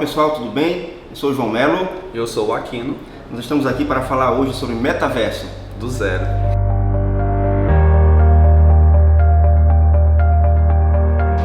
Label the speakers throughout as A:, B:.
A: pessoal, tudo bem? Eu sou o João Melo.
B: Eu sou o Aquino.
A: Nós estamos aqui para falar hoje sobre metaverso.
B: Do zero.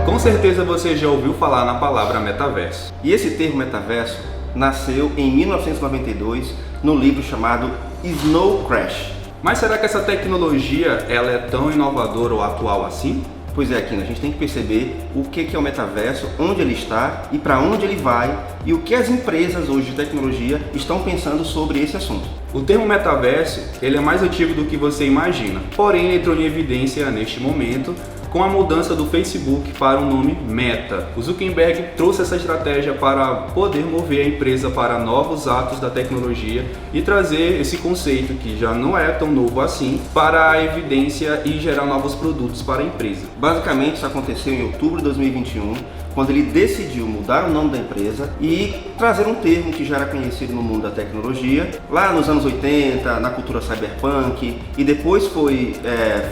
B: Com certeza você já ouviu falar na palavra metaverso.
A: E esse termo metaverso nasceu em 1992 no livro chamado Snow Crash.
B: Mas será que essa tecnologia ela é tão inovadora ou atual assim?
A: Pois é, Aquino, a gente tem que perceber o que é o metaverso, onde ele está e para onde ele vai e o que as empresas hoje de tecnologia estão pensando sobre esse assunto.
B: O termo metaverso ele é mais antigo do que você imagina, porém ele entrou em evidência neste momento com a mudança do Facebook para o nome Meta. O Zuckerberg trouxe essa estratégia para poder mover a empresa para novos atos da tecnologia e trazer esse conceito, que já não é tão novo assim, para a evidência e gerar novos produtos para a empresa.
A: Basicamente, isso aconteceu em outubro de 2021, quando ele decidiu mudar o nome da empresa e trazer um termo que já era conhecido no mundo da tecnologia, lá nos anos 80, na cultura cyberpunk, e depois foi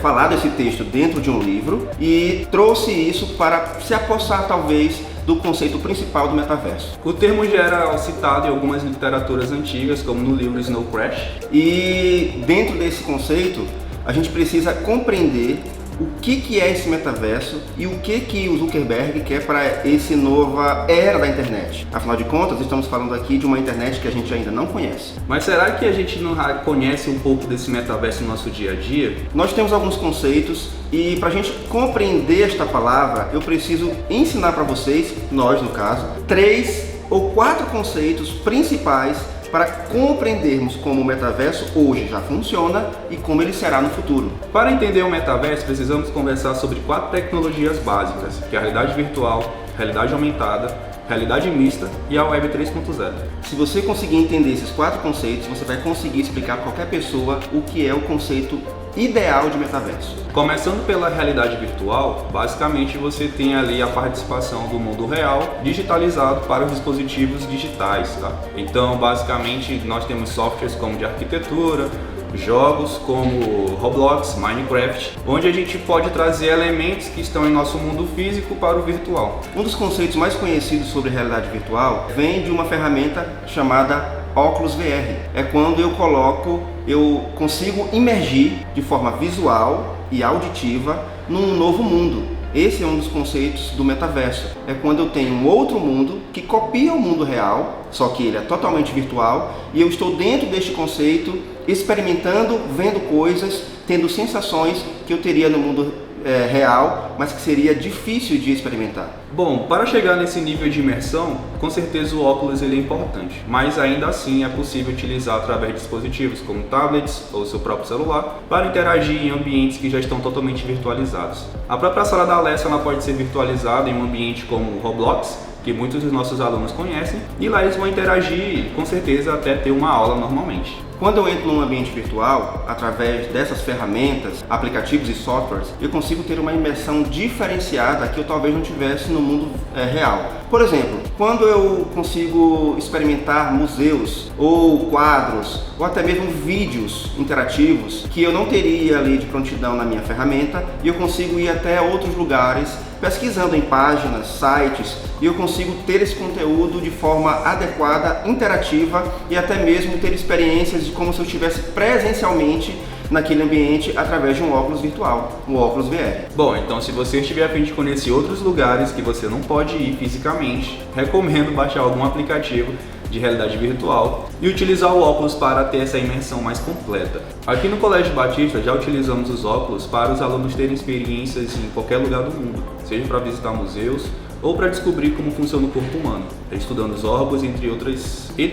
A: falado esse texto dentro de um livro e trouxe isso para se apossar talvez do conceito principal do metaverso.
B: O termo já era citado em algumas literaturas antigas, como no livro Snow Crash.
A: E dentro desse conceito, a gente precisa compreender o que é esse metaverso e o que o Zuckerberg quer para essa nova era da internet. Afinal de contas, estamos falando aqui de uma internet que a gente ainda não conhece.
B: Mas será que a gente não conhece um pouco desse metaverso no nosso dia a dia?
A: Nós temos alguns conceitos e para a gente compreender esta palavra, eu preciso ensinar para vocês, nós no caso, 3 ou 4 conceitos principais para compreendermos como o metaverso hoje já funciona e como ele será no futuro.
B: Para entender o metaverso, precisamos conversar sobre 4 tecnologias básicas, que é a realidade virtual, realidade aumentada, realidade mista e a Web 3.0.
A: Se você conseguir entender esses 4 conceitos, você vai conseguir explicar para qualquer pessoa o que é o conceito ideal de metaverso.
B: Começando pela realidade virtual, basicamente você tem ali a participação do mundo real digitalizado para os dispositivos digitais, tá? Então, basicamente, nós temos softwares como de arquitetura, jogos como Roblox, Minecraft, onde a gente pode trazer elementos que estão em nosso mundo físico para o virtual.
A: Um dos conceitos mais conhecidos sobre realidade virtual vem de uma ferramenta chamada Oculus VR. É quando eu consigo imergir de forma visual e auditiva num novo mundo. Esse é um dos conceitos do metaverso. É quando eu tenho um outro mundo que copia o mundo real, só que ele é totalmente virtual, e eu estou dentro deste conceito, experimentando, vendo coisas, tendo sensações que eu teria no mundo real, mas que seria difícil de experimentar.
B: Bom, para chegar nesse nível de imersão, com certeza o óculos ele é importante, mas ainda assim é possível utilizar através de dispositivos como tablets ou seu próprio celular para interagir em ambientes que já estão totalmente virtualizados. A própria sala da Alessa ela pode ser virtualizada em um ambiente como o Roblox, que muitos dos nossos alunos conhecem, e lá eles vão interagir com certeza até ter uma aula normalmente.
A: Quando eu entro num ambiente virtual, através dessas ferramentas, aplicativos e softwares, eu consigo ter uma imersão diferenciada que eu talvez não tivesse no mundo real. Por exemplo, quando eu consigo experimentar museus ou quadros ou até mesmo vídeos interativos que eu não teria ali de prontidão na minha ferramenta, e eu consigo ir até outros lugares pesquisando em páginas, sites, e eu consigo ter esse conteúdo de forma adequada, interativa e até mesmo ter experiências de como se eu estivesse presencialmente naquele ambiente através de um óculos virtual, um óculos VR.
B: Bom, então se você estiver a fim de conhecer outros lugares que você não pode ir fisicamente, recomendo baixar algum aplicativo de realidade virtual e utilizar o óculos para ter essa imersão mais completa. Aqui no Colégio Batista já utilizamos os óculos para os alunos terem experiências em qualquer lugar do mundo, seja para visitar museus ou para descobrir como funciona o corpo humano, estudando os órgãos, entre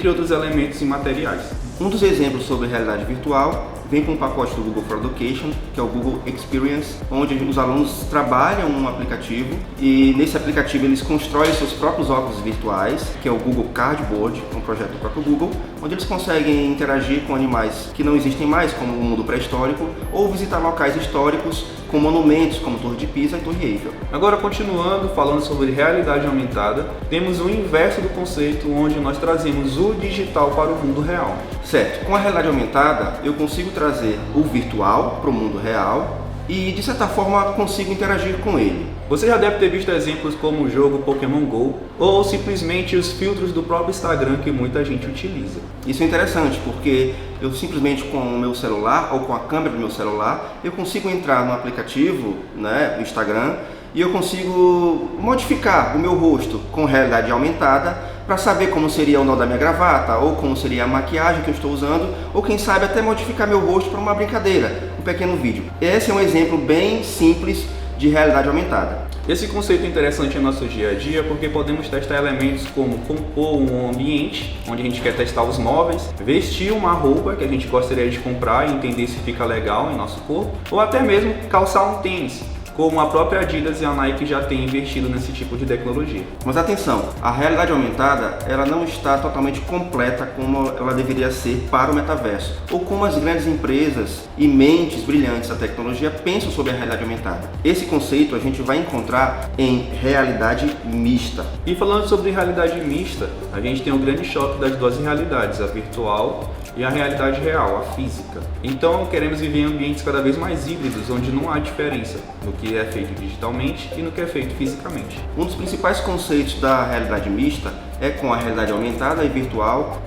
B: outros elementos e materiais.
A: Um dos exemplos sobre realidade virtual vem com um pacote do Google for Education, que é o Google Experience, onde os alunos trabalham um aplicativo e nesse aplicativo eles constroem seus próprios óculos virtuais, que é o Google Cardboard, um projeto do próprio Google, onde eles conseguem interagir com animais que não existem mais, como o mundo pré-histórico, ou visitar locais históricos com monumentos como Torre de Pisa e Torre Eiffel.
B: Agora, continuando falando sobre realidade aumentada, temos o inverso do conceito, onde nós trazemos o digital para o mundo real.
A: Certo, com a realidade aumentada eu consigo trazer o virtual para o mundo real e de certa forma consigo interagir com ele.
B: Você já deve ter visto exemplos como o jogo Pokémon GO ou simplesmente os filtros do próprio Instagram que muita gente utiliza.
A: Isso é interessante porque eu simplesmente com o meu celular ou com a câmera do meu celular eu consigo entrar no aplicativo, né, do Instagram, e eu consigo modificar o meu rosto com realidade aumentada para saber como seria o nó da minha gravata, ou como seria a maquiagem que eu estou usando, ou quem sabe até modificar meu rosto para uma brincadeira, um pequeno vídeo. Esse é um exemplo bem simples de realidade aumentada.
B: Esse conceito é interessante em nosso dia a dia porque podemos testar elementos como compor um ambiente, onde a gente quer testar os móveis, vestir uma roupa que a gente gostaria de comprar e entender se fica legal em nosso corpo, ou até mesmo calçar um tênis, como a própria Adidas e a Nike já têm investido nesse tipo de tecnologia.
A: Mas atenção, a realidade aumentada ela não está totalmente completa como ela deveria ser para o metaverso, ou como as grandes empresas e mentes brilhantes da tecnologia pensam sobre a realidade aumentada. Esse conceito a gente vai encontrar em realidade mista.
B: E falando sobre realidade mista, a gente tem o grande choque das duas realidades, a virtual e a realidade real, a física. Então queremos viver em ambientes cada vez mais híbridos, onde não há diferença no que é feito digitalmente e no que é feito fisicamente.
A: Um dos principais conceitos da realidade mista é com a realidade aumentada e virtual,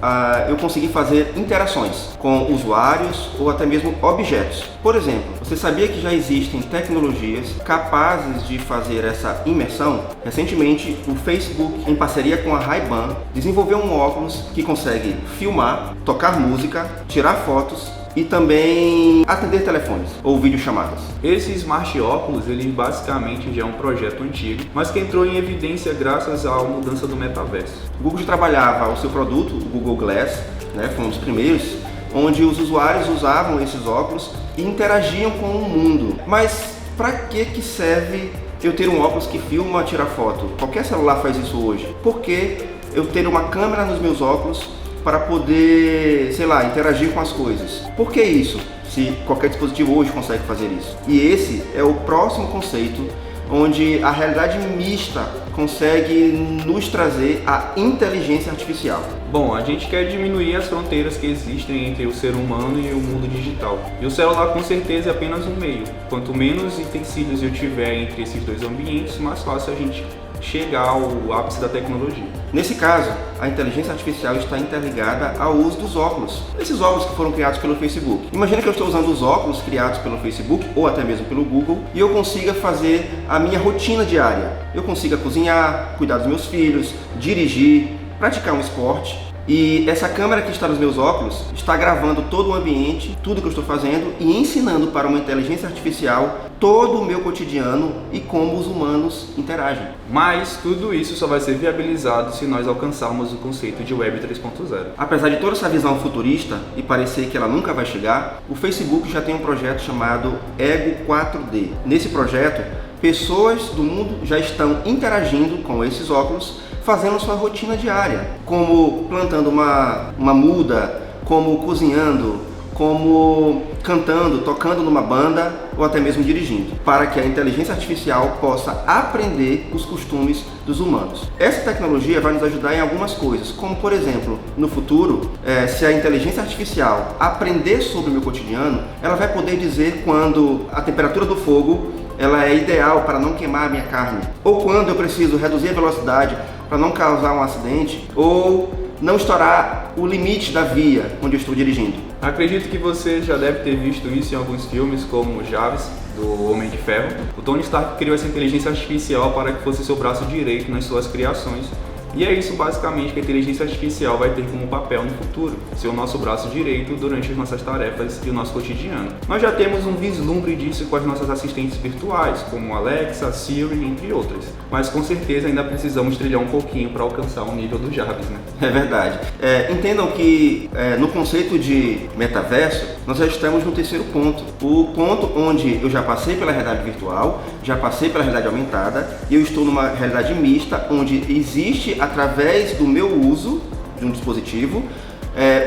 A: eu consegui fazer interações com usuários ou até mesmo objetos. Por exemplo, você sabia que já existem tecnologias capazes de fazer essa imersão? Recentemente, o Facebook, em parceria com a Ray-Ban, desenvolveu um óculos que consegue filmar, tocar música, tirar fotos e também atender telefones ou videochamadas.
B: Esse Smart Óculos, ele basicamente já é um projeto antigo, mas que entrou em evidência graças à mudança do metaverso.
A: O Google já trabalhava o seu produto, o Google Glass, né, foi um dos primeiros, onde os usuários usavam esses óculos e interagiam com o mundo. Mas para que serve eu ter um óculos que filma, tira foto? Qualquer celular faz isso hoje. Por que eu ter uma câmera nos meus óculos para poder, sei lá, interagir com as coisas? Por que isso? Se qualquer dispositivo hoje consegue fazer isso. E esse é o próximo conceito, onde a realidade mista consegue nos trazer a inteligência artificial.
B: Bom, a gente quer diminuir as fronteiras que existem entre o ser humano e o mundo digital. E o celular com certeza é apenas um meio. Quanto menos utensílios eu tiver entre esses dois ambientes, mais fácil a gente chegar ao ápice da tecnologia.
A: Nesse caso, a inteligência artificial está interligada ao uso dos óculos. Esses óculos que foram criados pelo Facebook. Imagina que eu estou usando os óculos criados pelo Facebook ou até mesmo pelo Google e eu consiga fazer a minha rotina diária. Eu consiga cozinhar, cuidar dos meus filhos, dirigir, praticar um esporte. E essa câmera que está nos meus óculos está gravando todo o ambiente, tudo que eu estou fazendo e ensinando para uma inteligência artificial todo o meu cotidiano e como os humanos interagem.
B: Mas tudo isso só vai ser viabilizado se nós alcançarmos o conceito de Web 3.0.
A: Apesar de toda essa visão futurista e parecer que ela nunca vai chegar, o Facebook já tem um projeto chamado Ego 4D. Nesse projeto, pessoas do mundo já estão interagindo com esses óculos, fazendo sua rotina diária, como plantando uma muda, como cozinhando, como cantando, tocando numa banda ou até mesmo dirigindo, para que a inteligência artificial possa aprender os costumes dos humanos. Essa tecnologia vai nos ajudar em algumas coisas, como por exemplo, no futuro, se a inteligência artificial aprender sobre o meu cotidiano, ela vai poder dizer quando a temperatura do fogo ela é ideal para não queimar a minha carne, ou quando eu preciso reduzir a velocidade para não causar um acidente, ou não estourar o limite da via onde eu estou dirigindo.
B: Acredito que você já deve ter visto isso em alguns filmes, como Chaves, do Homem de Ferro. O Tony Stark criou essa inteligência artificial para que fosse seu braço direito nas suas criações. E é isso basicamente que a inteligência artificial vai ter como papel no futuro, ser o nosso braço direito durante as nossas tarefas e o nosso cotidiano. Nós já temos um vislumbre disso com as nossas assistentes virtuais, como Alexa, Siri, entre outras. Mas com certeza ainda precisamos trilhar um pouquinho para alcançar o nível do Jarvis, né?
A: É verdade. Entendam que no conceito de metaverso, nós já estamos no terceiro ponto. O ponto onde eu já passei pela realidade virtual, já passei pela realidade aumentada e eu estou numa realidade mista, onde existe, através do meu uso de um dispositivo,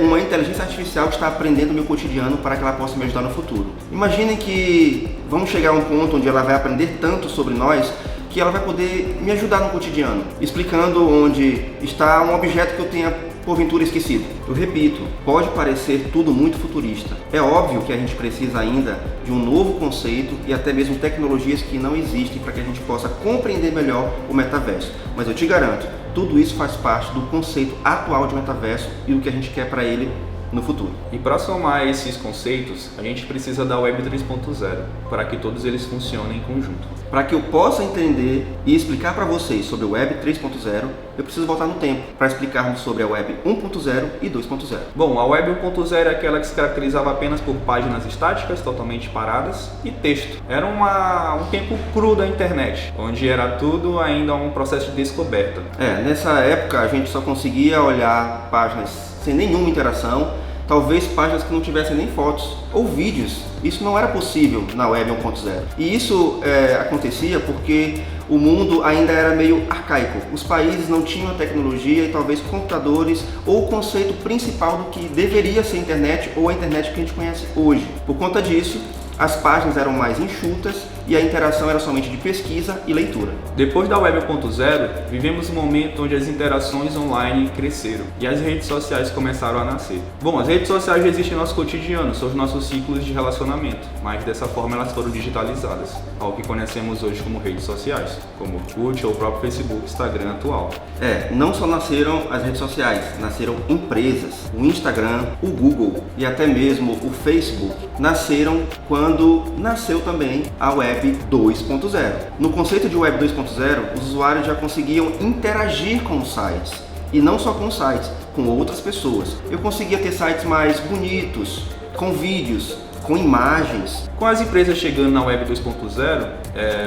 A: uma inteligência artificial que está aprendendo o meu cotidiano para que ela possa me ajudar no futuro. Imaginem que vamos chegar a um ponto onde ela vai aprender tanto sobre nós que ela vai poder me ajudar no cotidiano, explicando onde está um objeto que eu tenha porventura esquecido? Eu repito, pode parecer tudo muito futurista. É óbvio que a gente precisa ainda de um novo conceito e até mesmo tecnologias que não existem para que a gente possa compreender melhor o metaverso. Mas eu te garanto, tudo isso faz parte do conceito atual de metaverso e o que a gente quer para ele no futuro.
B: E para somar esses conceitos, a gente precisa da Web 3.0 para que todos eles funcionem em conjunto.
A: Para que eu possa entender e explicar para vocês sobre o Web 3.0, eu preciso voltar no tempo para explicarmos sobre a Web 1.0 e 2.0.
B: Bom, a Web 1.0 é aquela que se caracterizava apenas por páginas estáticas, totalmente paradas, e texto. Era um tempo cru da internet, onde era tudo ainda um processo de descoberta.
A: Nessa época a gente só conseguia olhar páginas sem nenhuma interação, talvez páginas que não tivessem nem fotos ou vídeos. Isso não era possível na Web 1.0. E isso acontecia porque o mundo ainda era meio arcaico. Os países não tinham a tecnologia e talvez computadores ou o conceito principal do que deveria ser a internet ou a internet que a gente conhece hoje. Por conta disso, as páginas eram mais enxutas e a interação era somente de pesquisa e leitura.
B: Depois da Web 1.0, vivemos um momento onde as interações online cresceram e as redes sociais começaram a nascer. Bom, as redes sociais já existem no nosso cotidiano, são os nossos ciclos de relacionamento, mas dessa forma elas foram digitalizadas, ao que conhecemos hoje como redes sociais, como o Orkut ou o próprio Facebook, Instagram atual.
A: Não só nasceram as redes sociais, nasceram empresas. O Instagram, o Google e até mesmo o Facebook nasceram quando nasceu também a Web 2.0. No conceito de Web 2.0, os usuários já conseguiam interagir com os sites. E não só com os sites, com outras pessoas. Eu conseguia ter sites mais bonitos, com vídeos, com imagens.
B: Com as empresas chegando na Web 2.0,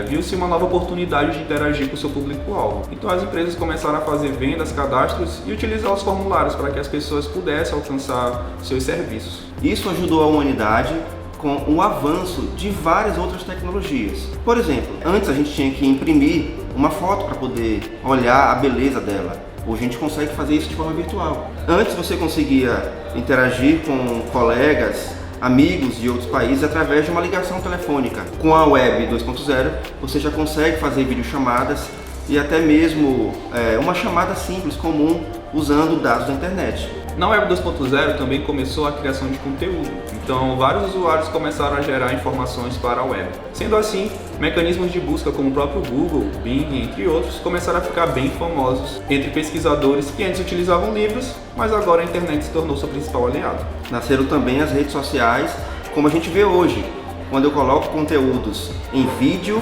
B: viu-se uma nova oportunidade de interagir com o seu público-alvo. Então as empresas começaram a fazer vendas, cadastros e utilizar os formulários para que as pessoas pudessem alcançar seus serviços.
A: Isso ajudou a humanidade com o avanço de várias outras tecnologias. Por exemplo, antes a gente tinha que imprimir uma foto para poder olhar a beleza dela. Hoje a gente consegue fazer isso de forma virtual. Antes você conseguia interagir com colegas, amigos de outros países através de uma ligação telefônica. Com a Web 2.0 você já consegue fazer videochamadas e até mesmo uma chamada simples, comum, usando dados da internet.
B: Na Web 2.0 também começou a criação de conteúdo, então vários usuários começaram a gerar informações para a web. Sendo assim, mecanismos de busca como o próprio Google, Bing, entre outros, começaram a ficar bem famosos entre pesquisadores que antes utilizavam livros, mas agora a internet se tornou seu principal aliado.
A: Nasceram também as redes sociais, como a gente vê hoje, quando eu coloco conteúdos em vídeo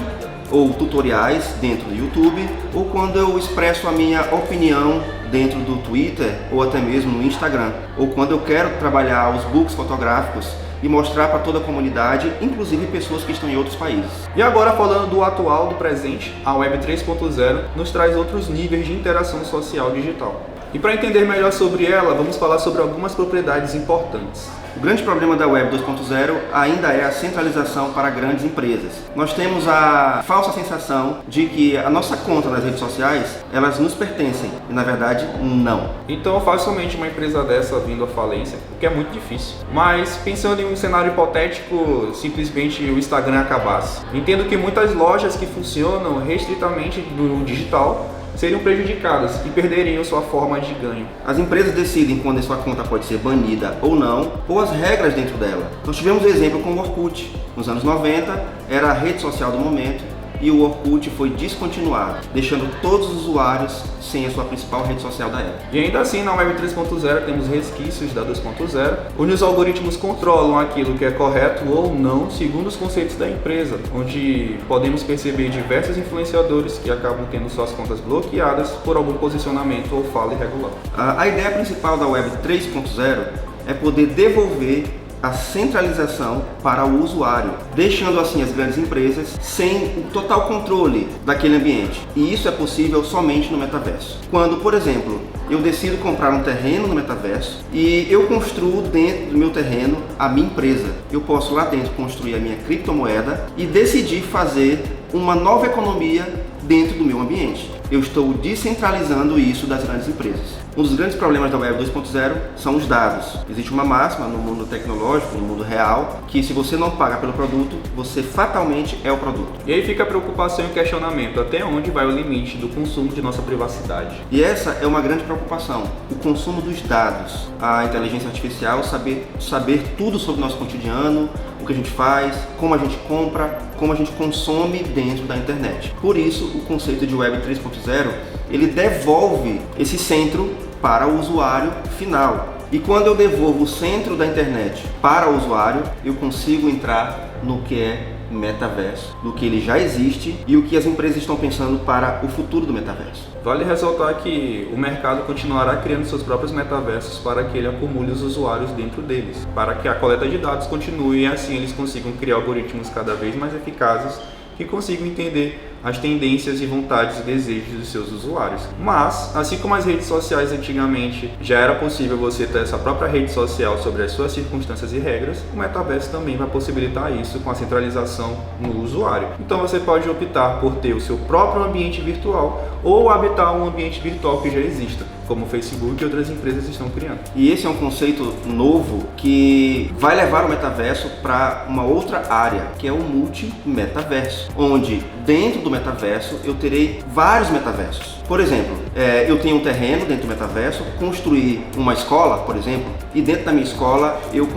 A: ou tutoriais dentro do YouTube, ou quando eu expresso a minha opinião dentro do Twitter ou até mesmo no Instagram, ou quando eu quero trabalhar os books fotográficos e mostrar para toda a comunidade, inclusive pessoas que estão em outros países.
B: E agora, falando do atual, do presente, a Web 3.0 nos traz outros níveis de interação social digital. E para entender melhor sobre ela, vamos falar sobre algumas propriedades importantes.
A: O grande problema da Web 2.0 ainda é a centralização para grandes empresas. Nós temos a falsa sensação de que a nossa conta nas redes sociais, elas nos pertencem, e na verdade não.
B: Então facilmente uma empresa dessa vindo à falência, o que é muito difícil. Mas pensando em um cenário hipotético, simplesmente o Instagram acabasse. Entendo que muitas lojas que funcionam restritamente no digital seriam prejudicadas e perderiam sua forma de ganho.
A: As empresas decidem quando a sua conta pode ser banida ou não, ou as regras dentro dela. Nós tivemos exemplo com o Orkut. Nos anos 90, era a rede social do momento e o Orkut foi descontinuado, deixando todos os usuários sem a sua principal rede social da época.
B: E ainda assim, na Web 3.0 temos resquícios da 2.0, onde os algoritmos controlam aquilo que é correto ou não, segundo os conceitos da empresa, onde podemos perceber diversos influenciadores que acabam tendo suas contas bloqueadas por algum posicionamento ou fala irregular.
A: A ideia principal da Web 3.0 é poder devolver a centralização para o usuário, deixando assim as grandes empresas sem o total controle daquele ambiente. E isso é possível somente no metaverso. Quando, por exemplo, eu decido comprar um terreno no metaverso e eu construo dentro do meu terreno a minha empresa. Eu posso lá dentro construir a minha criptomoeda e decidir fazer uma nova economia dentro do meu ambiente. Eu estou descentralizando isso das grandes empresas. Um dos grandes problemas da Web 2.0 são os dados. Existe uma máxima no mundo tecnológico, no mundo real, que se você não paga pelo produto, você fatalmente é o produto.
B: E aí fica a preocupação e o questionamento, até onde vai o limite do consumo de nossa privacidade?
A: E essa é uma grande preocupação, o consumo dos dados. A inteligência artificial saber tudo sobre o nosso cotidiano, o que a gente faz, como a gente compra, como a gente consome dentro da internet. Por isso, o conceito de Web 3.0, ele devolve esse centro para o usuário final. E quando eu devolvo o centro da internet para o usuário, eu consigo entrar no que é metaverso, do que ele já existe e o que as empresas estão pensando para o futuro do metaverso.
B: Vale ressaltar que o mercado continuará criando seus próprios metaversos para que ele acumule os usuários dentro deles, para que a coleta de dados continue e assim eles consigam criar algoritmos cada vez mais eficazes que consigam entender as tendências e vontades e desejos dos seus usuários. Mas, assim como as redes sociais antigamente já era possível você ter essa própria rede social sobre as suas circunstâncias e regras, o metaverso também vai possibilitar isso com a centralização no usuário. Então você pode optar por ter o seu próprio ambiente virtual ou habitar um ambiente virtual que já exista, como o Facebook e outras empresas estão criando.
A: E esse é um conceito novo que vai levar o metaverso para uma outra área, que é o multi-metaverso, onde dentro do metaverso eu terei vários metaversos. Por exemplo, eu tenho um terreno dentro do metaverso, construí uma escola, por exemplo, e dentro da minha escola eu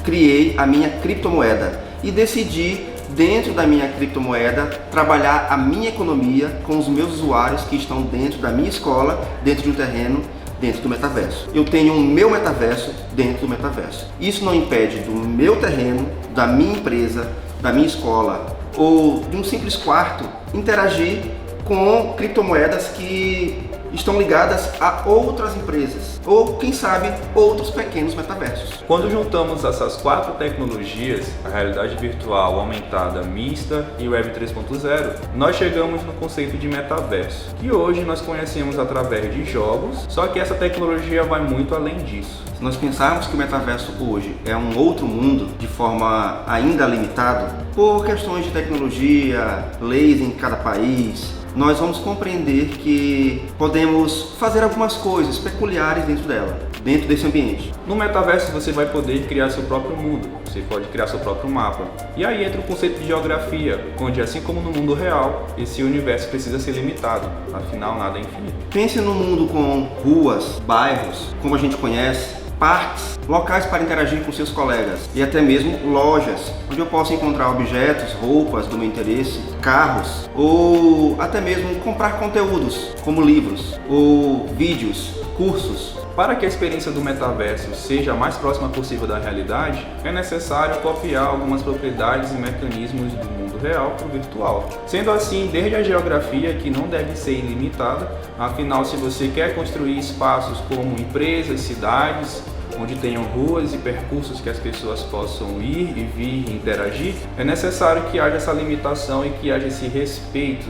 A: criei a minha criptomoeda e decidi dentro da minha criptomoeda, trabalhar a minha economia com os meus usuários que estão dentro da minha escola, dentro de um terreno, dentro do metaverso. Eu tenho um meu metaverso dentro do metaverso. Isso não impede do meu terreno, da minha empresa, da minha escola ou de um simples quarto interagir com criptomoedas que estão ligadas a outras empresas ou, quem sabe, outros pequenos metaversos.
B: Quando juntamos essas 4 tecnologias, a realidade virtual aumentada, mista e Web 3.0, nós chegamos no conceito de metaverso, que hoje nós conhecemos através de jogos, só que essa tecnologia vai muito além disso.
A: Se nós pensarmos que o metaverso hoje é um outro mundo de forma ainda limitada, por questões de tecnologia, leis em cada país, nós vamos compreender que podemos fazer algumas coisas peculiares dentro desse ambiente.
B: No metaverso você vai poder criar seu próprio mundo, você pode criar seu próprio mapa. E aí entra o conceito de geografia, onde assim como no mundo real, esse universo precisa ser limitado, afinal nada é infinito.
A: Pense num mundo com ruas, bairros, como a gente conhece, parques, locais para interagir com seus colegas e até mesmo lojas, onde eu posso encontrar objetos, roupas do meu interesse, carros ou até mesmo comprar conteúdos como livros ou vídeos, cursos.
B: Para que a experiência do metaverso seja a mais próxima possível da realidade, é necessário copiar algumas propriedades e mecanismos do mundo real para o virtual. Sendo assim, desde a geografia, que não deve ser ilimitada, afinal, se você quer construir espaços como empresas, cidades, onde tenham ruas e percursos que as pessoas possam ir e vir e interagir, é necessário que haja essa limitação e que haja esse respeito,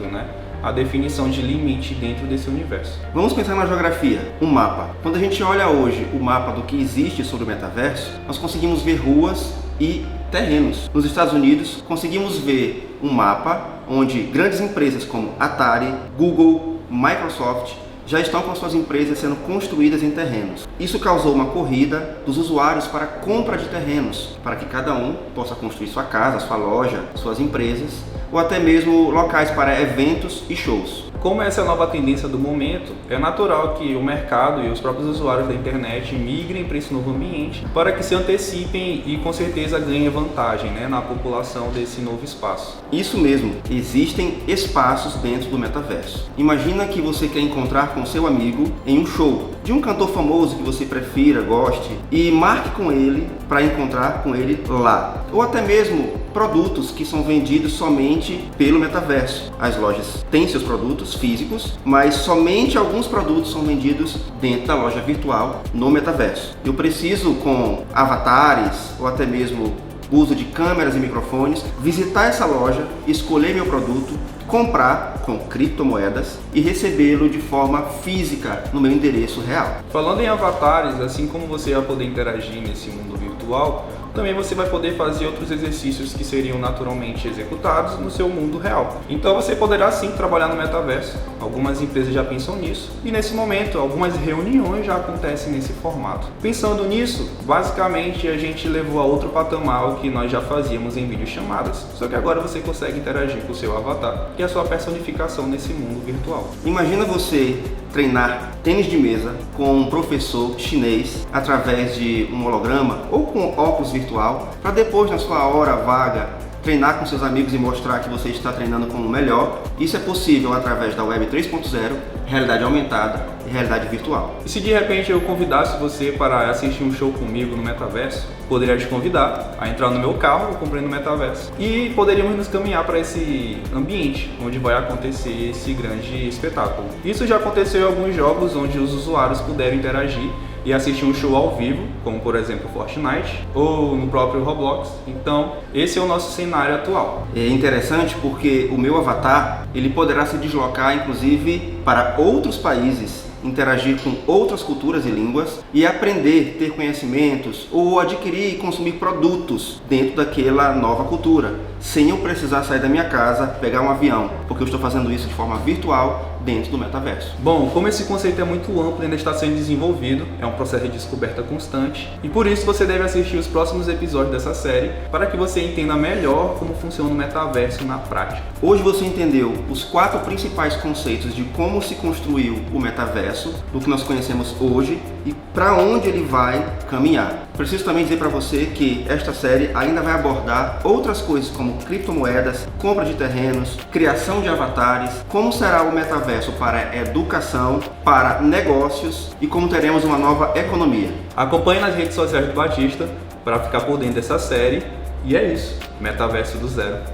B: a definição de limite dentro desse universo.
A: Vamos pensar na geografia, um mapa. Quando a gente olha hoje o mapa do que existe sobre o metaverso, nós conseguimos ver ruas e terrenos. Nos Estados Unidos, conseguimos ver um mapa onde grandes empresas como Atari, Google, Microsoft já estão com suas empresas sendo construídas em terrenos. Isso causou uma corrida dos usuários para a compra de terrenos, para que cada um possa construir sua casa, sua loja, suas empresas, ou até mesmo locais para eventos e shows.
B: Como essa é a nova tendência do momento, é natural que o mercado e os próprios usuários da internet migrem para esse novo ambiente para que se antecipem e com certeza ganhem vantagem na população desse novo espaço.
A: Isso mesmo, existem espaços dentro do metaverso. Imagina que você quer encontrar com seu amigo em um show de um cantor famoso que você prefira, goste e marque com ele para encontrar com ele lá. Ou até mesmo produtos que são vendidos somente pelo metaverso. As lojas têm seus produtos físicos, mas somente alguns produtos são vendidos dentro da loja virtual no metaverso. Eu preciso, com avatares ou até mesmo uso de câmeras e microfones, visitar essa loja, escolher meu produto comprar com criptomoedas e recebê-lo de forma física no meu endereço real.
B: Falando em avatares, assim como você vai poder interagir nesse mundo virtual, também você vai poder fazer outros exercícios que seriam naturalmente executados no seu mundo real. Então você poderá sim trabalhar no metaverso. Algumas empresas já pensam nisso e nesse momento algumas reuniões já acontecem nesse formato. Pensando nisso, basicamente a gente levou a outro patamar o que nós já fazíamos em videochamadas, só que agora você consegue interagir com o seu avatar, que é a sua personificação nesse mundo virtual.
A: Imagina você treinar tênis de mesa com um professor chinês através de um holograma ou com óculos virtual, para depois, na sua hora vaga, treinar com seus amigos e mostrar que você está treinando como o melhor. Isso é possível através da Web 3.0, realidade aumentada e realidade virtual.
B: E se de repente eu convidasse você para assistir um show comigo no metaverso, poderia te convidar a entrar no meu carro, eu comprei no metaverso, e poderíamos nos caminhar para esse ambiente onde vai acontecer esse grande espetáculo. Isso já aconteceu em alguns jogos onde os usuários puderam interagir e assistir um show ao vivo, como por exemplo Fortnite ou no próprio Roblox. Então, esse é o nosso cenário atual.
A: É interessante porque o meu avatar, ele poderá se deslocar inclusive para outros países, interagir com outras culturas e línguas e aprender, ter conhecimentos ou adquirir e consumir produtos dentro daquela nova cultura, sem eu precisar sair da minha casa, pegar um avião, porque eu estou fazendo isso de forma virtual dentro do metaverso.
B: Bom, como esse conceito é muito amplo e ainda está sendo desenvolvido, é um processo de descoberta constante e por isso você deve assistir os próximos episódios dessa série para que você entenda melhor como funciona o metaverso na prática.
A: Hoje você entendeu os 4 principais conceitos de como se construiu o metaverso, do que nós conhecemos hoje e para onde ele vai caminhar. Preciso também dizer para você que esta série ainda vai abordar outras coisas como criptomoedas, compra de terrenos, criação de avatares, como será o metaverso para educação, para negócios e como teremos uma nova economia.
B: Acompanhe nas redes sociais do Batista para ficar por dentro dessa série e é isso, Metaverso do Zero.